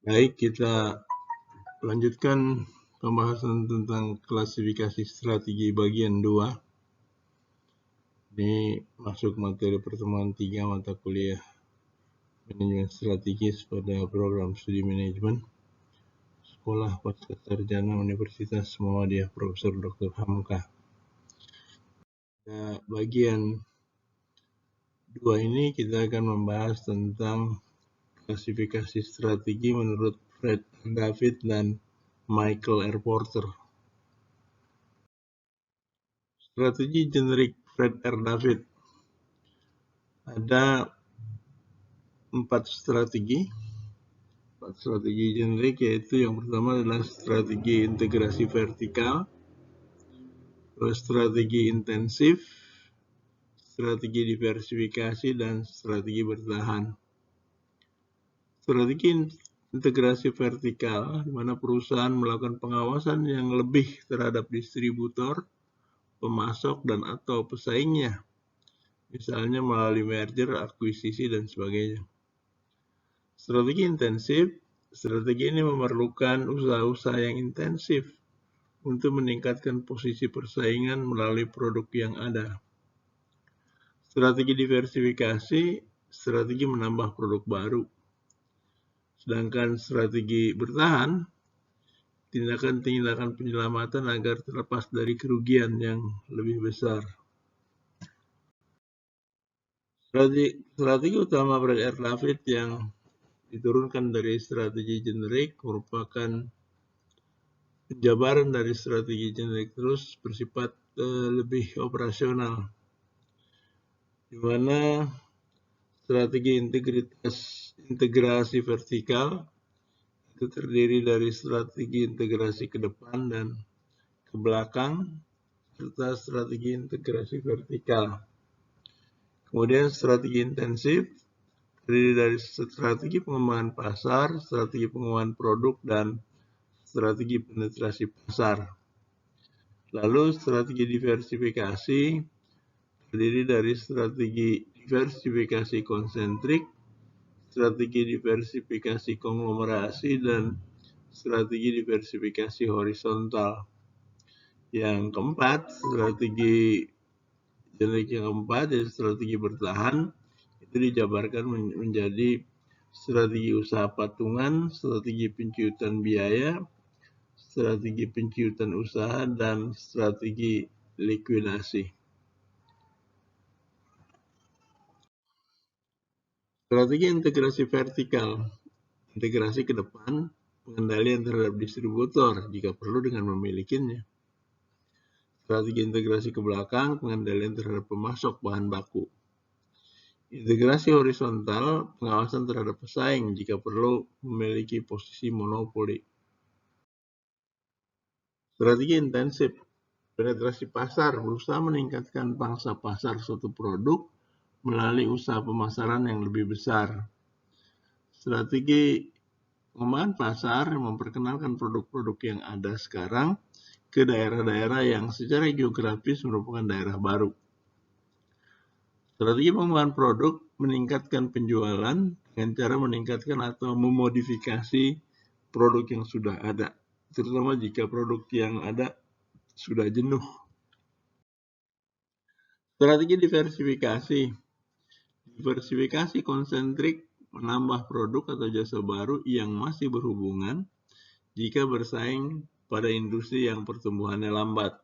Baik, kita lanjutkan pembahasan tentang klasifikasi strategi bagian 2. Ini masuk materi pertemuan 3 mata kuliah manajemen strategis pada program studi manajemen Sekolah Pascasarjana Universitas Muhammadiyah Profesor Dr. Hamka. Bagian 2 ini kita akan membahas tentang klasifikasi strategi menurut Fred David dan Michael R. Porter. Strategi generik Fred R. David. Ada 4 strategi generik, yaitu yang pertama adalah strategi integrasi vertikal, strategi intensif, strategi diversifikasi, dan strategi bertahan. Strategi integrasi vertikal, di mana perusahaan melakukan pengawasan yang lebih terhadap distributor, pemasok, dan atau pesaingnya, misalnya melalui merger, akuisisi, dan sebagainya. Strategi intensif, strategi ini memerlukan usaha-usaha yang intensif untuk meningkatkan posisi persaingan melalui produk yang ada. Strategi diversifikasi, strategi menambah produk baru. Sedangkan strategi bertahan, tindakan-tindakan penyelamatan agar terlepas dari kerugian yang lebih besar. Strategi utama Fred R. David yang diturunkan dari strategi generik merupakan penjabaran dari strategi generik terus bersifat lebih operasional, di mana strategi integrasi vertikal itu terdiri dari strategi integrasi ke depan dan ke belakang serta strategi integrasi vertikal. Kemudian strategi intensif terdiri dari strategi pengembangan pasar, strategi pengembangan produk, dan strategi penetrasi pasar. Lalu strategi diversifikasi terdiri dari strategi diversifikasi konsentrik, strategi diversifikasi konglomerasi, dan strategi diversifikasi horizontal. Yang keempat, strategi generik yang keempat, yaitu strategi bertahan, itu dijabarkan menjadi strategi usaha patungan, strategi penciutan biaya, strategi penciutan usaha, dan strategi likuidasi. Strategi integrasi vertikal, integrasi ke depan, pengendalian terhadap distributor jika perlu dengan memilikinya. Strategi integrasi ke belakang, pengendalian terhadap pemasok bahan baku. Integrasi horizontal, pengawasan terhadap pesaing jika perlu memiliki posisi monopoli. Strategi intensif, penetrasi pasar, berusaha meningkatkan pangsa pasar suatu produk melalui usaha pemasaran yang lebih besar. Strategi pengembangan pasar, memperkenalkan produk-produk yang ada sekarang ke daerah-daerah yang secara geografis merupakan daerah baru. Strategi pengembangan produk, meningkatkan penjualan dengan cara meningkatkan atau memodifikasi produk yang sudah ada, terutama jika produk yang ada sudah jenuh. Strategi diversifikasi. Diversifikasi konsentrik, menambah produk atau jasa baru yang masih berhubungan jika bersaing pada industri yang pertumbuhannya lambat.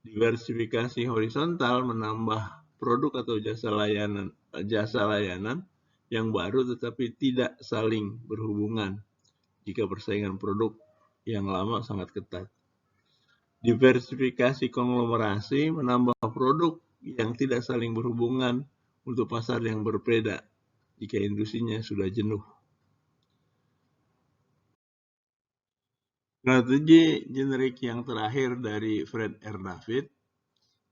Diversifikasi horizontal, menambah produk atau jasa layanan yang baru tetapi tidak saling berhubungan jika persaingan produk yang lama sangat ketat. Diversifikasi konglomerasi, menambah produk yang tidak saling berhubungan untuk pasar yang berbeda jika industrinya sudah jenuh. Strategi generik yang terakhir dari Fred R. David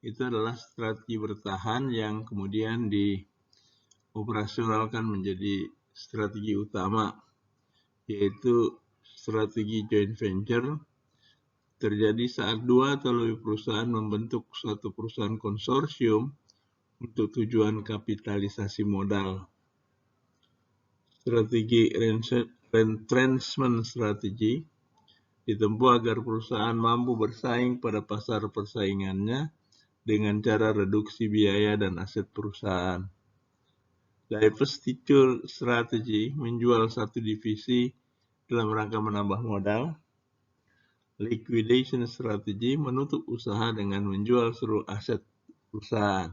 itu adalah strategi bertahan yang kemudian dioperasionalkan menjadi strategi utama, yaitu strategi joint venture, terjadi saat dua atau lebih perusahaan membentuk suatu perusahaan konsorsium untuk tujuan kapitalisasi modal. Strategi retrenchment strategy ditempuh agar perusahaan mampu bersaing pada pasar persaingannya dengan cara reduksi biaya dan aset perusahaan. Divestiture strategy menjual satu divisi dalam rangka menambah modal. Liquidation strategy menutup usaha dengan menjual seluruh aset perusahaan.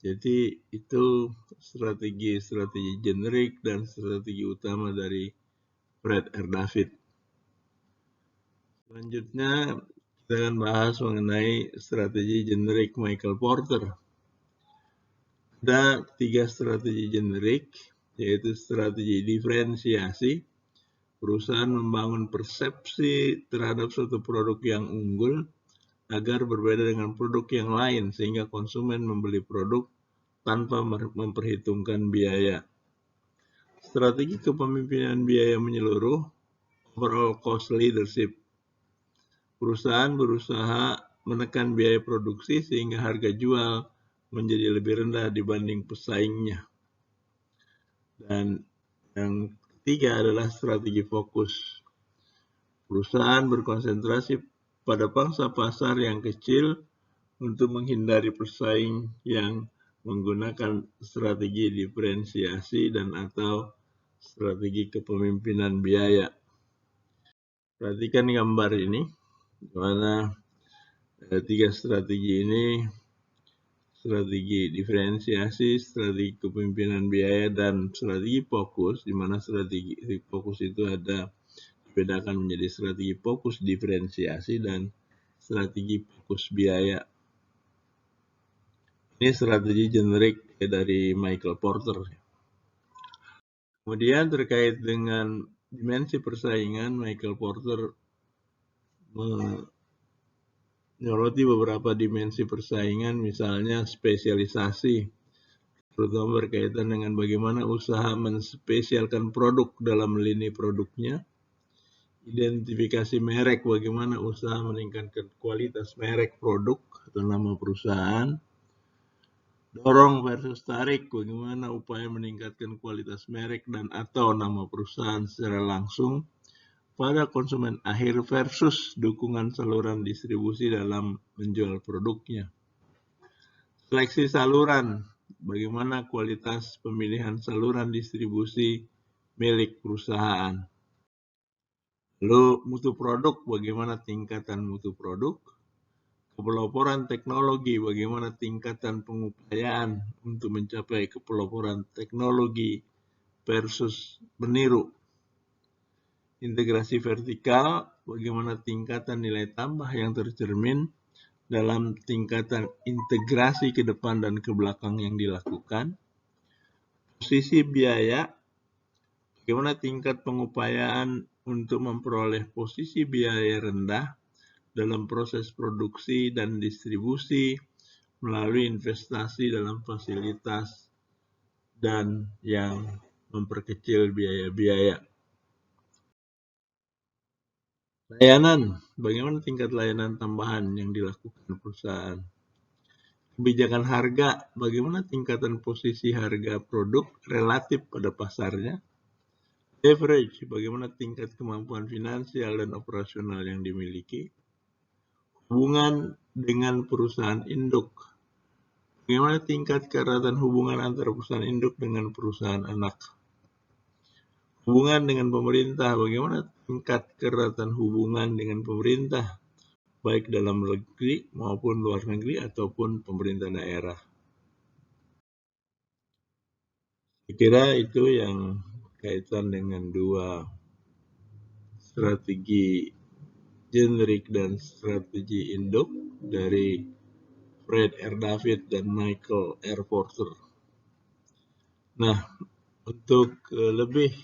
Jadi itu strategi generik dan strategi utama dari Fred R. David. Selanjutnya kita akan bahas mengenai strategi generik Michael Porter. Ada 3 strategi generik, yaitu strategi diferensiasi. Perusahaan membangun persepsi terhadap suatu produk yang unggul agar berbeda dengan produk yang lain sehingga konsumen membeli produk tanpa memperhitungkan biaya. Strategi kepemimpinan biaya menyeluruh, overall cost leadership. Perusahaan berusaha menekan biaya produksi sehingga harga jual menjadi lebih rendah dibanding pesaingnya. Dan yang ketiga adalah strategi fokus. Perusahaan berkonsentrasi pada pangsa pasar yang kecil untuk menghindari pesaing yang menggunakan strategi diferensiasi dan atau strategi kepemimpinan biaya. Perhatikan gambar ini, di mana 3 strategi ini, strategi diferensiasi, strategi kepemimpinan biaya, dan strategi fokus, di mana strategi fokus itu ada dibedakan menjadi strategi fokus diferensiasi dan strategi fokus biaya. Ini strategi generik dari Michael Porter. Kemudian terkait dengan dimensi persaingan, Michael Porter menyoroti beberapa dimensi persaingan, misalnya spesialisasi, terutama berkaitan dengan bagaimana usaha menspesialkan produk dalam lini produknya. Identifikasi merek, bagaimana usaha meningkatkan kualitas merek produk atau nama perusahaan. Dorong versus tarik, bagaimana upaya meningkatkan kualitas merek dan atau nama perusahaan secara langsung pada konsumen akhir versus dukungan saluran distribusi dalam menjual produknya. Seleksi saluran, bagaimana kualitas pemilihan saluran distribusi milik perusahaan. Lalu mutu produk, bagaimana tingkatan mutu produk. Kepeloporan teknologi, bagaimana tingkatan pengupayaan untuk mencapai kepeloporan teknologi versus meniru. Integrasi vertikal, bagaimana tingkatan nilai tambah yang tercermin dalam tingkatan integrasi ke depan dan ke belakang yang dilakukan. Posisi biaya, bagaimana tingkat pengupayaan untuk memperoleh posisi biaya rendah dalam proses produksi dan distribusi melalui investasi dalam fasilitas dan yang memperkecil biaya-biaya. Layanan, bagaimana tingkat layanan tambahan yang dilakukan perusahaan. Kebijakan harga, bagaimana tingkatan posisi harga produk relatif pada pasarnya. Leverage, bagaimana tingkat kemampuan finansial dan operasional yang dimiliki. Hubungan dengan perusahaan induk, bagaimana tingkat keeratan hubungan antara perusahaan induk dengan perusahaan anak. Hubungan dengan pemerintah, bagaimana tingkat keeratan hubungan dengan pemerintah, baik dalam negeri maupun luar negeri ataupun pemerintah daerah. Saya kira itu yang kaitan dengan 2 strategi generik dan strategi induk dari Fred R. David dan Michael R. Porter. Nah, untuk lebih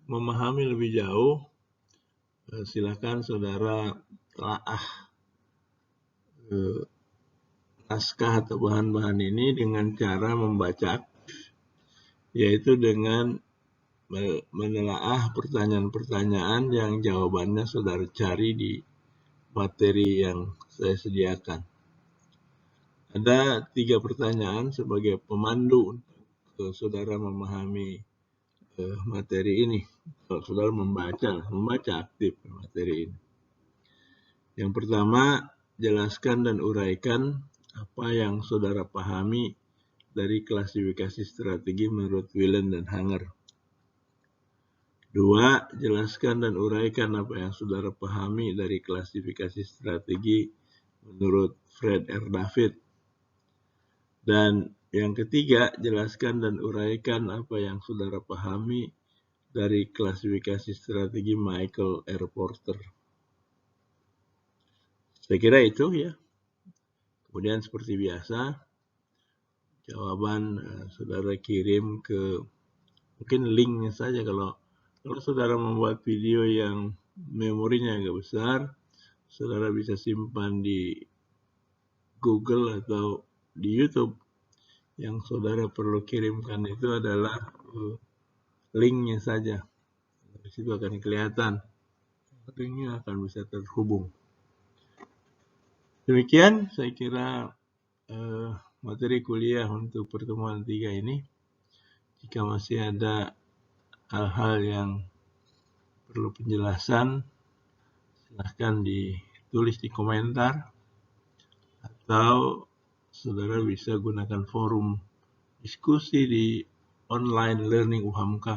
memahami lebih jauh, silakan saudara telaah naskah atau bahan-bahan ini dengan cara membaca, yaitu dengan menelaah pertanyaan-pertanyaan yang jawabannya saudara cari di materi yang saya sediakan. Ada 3 pertanyaan sebagai pemandu untuk saudara memahami materi ini. Kalau saudara membaca aktif materi ini. Yang pertama, jelaskan dan uraikan apa yang saudara pahami dari klasifikasi strategi menurut Whelan dan Hanger. 2. Jelaskan dan uraikan apa yang saudara pahami dari klasifikasi strategi menurut Fred R. David. Dan yang ketiga, jelaskan dan uraikan apa yang saudara pahami dari klasifikasi strategi Michael R. Porter. Saya kira itu ya. Kemudian seperti biasa, jawaban saudara kirim ke mungkin linknya saja. Kalau saudara membuat video yang memorinya agak besar, saudara bisa simpan di Google atau di YouTube. Yang saudara perlu kirimkan itu adalah linknya saja. Di situ akan kelihatan. Linknya akan bisa terhubung. Demikian saya kira materi kuliah untuk pertemuan 3 ini. Jika masih ada hal-hal yang perlu penjelasan, silahkan ditulis di komentar atau saudara bisa gunakan forum diskusi di online learning UHAMKA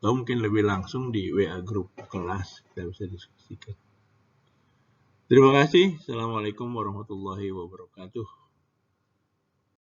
atau mungkin lebih langsung di WA grup kelas kita bisa diskusikan. Terima kasih. Assalamualaikum warahmatullahi wabarakatuh.